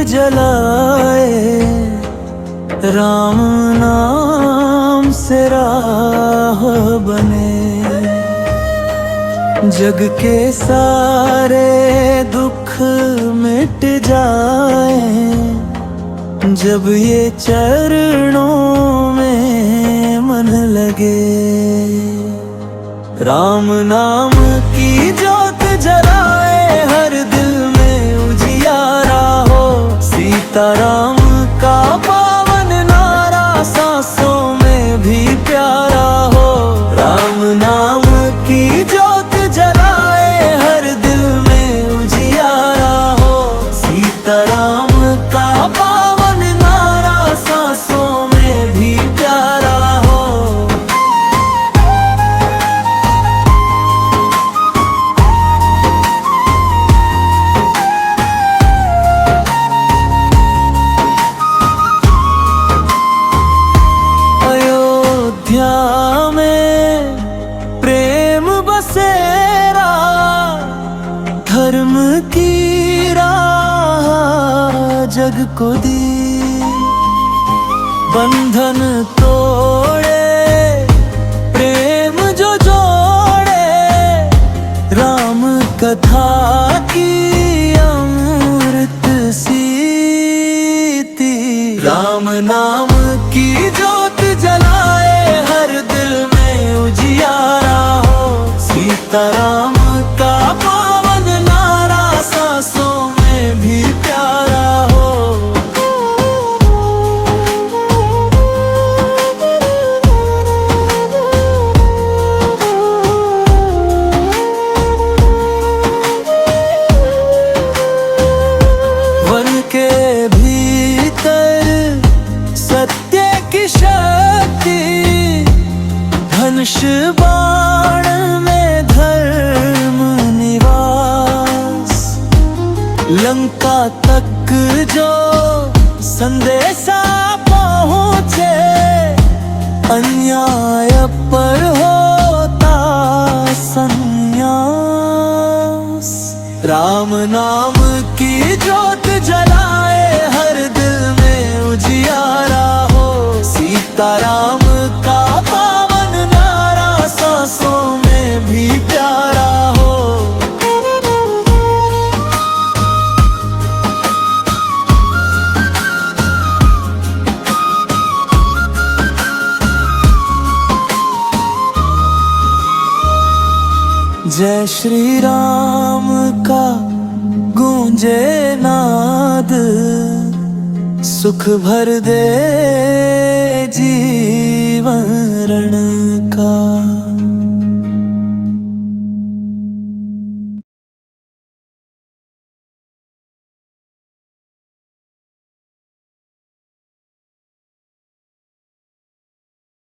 जलाए, राम नाम से राह बने। जग के सारे दुख मिट जाए, जब ये चरणों में मन लगे। राम नाम की ज्योत जलाए, हर दिल में उजियारा हो। सीताराम का पावन नारा सांसों में भी प्यारा हो। राम नाम की ज्योत जलाए, हर दिल में उजियारा हो। सीताराम का पावन नारा सांसों में भी प्यारा हो। अयोध्या में प्रेम बसेरा, धर्म की राह जग को दी। बंधन तोड़े, प्रेम जो जोड़े, राम कथा की अमृत सीती। राम नाम की ज्योत जलाए, हर दिल में उजियारा हो। सीताराम का पावन नारा सांसों में भी प्यारा हो। वन के भीतर सत्य की शक्ति, धनुष बाण में धर्म निवास। लंका तक जो संदेशा पहुँचे, अन्याय पर होता संन्यास। राम नाम की ज्योत जलाए, हर दिल में उजियारा हो। सीताराम का पावन नारा सांसों में भी प्यारा हो। जय श्री राम का गूंजे नाद, सुख भर दे जीवन रण का।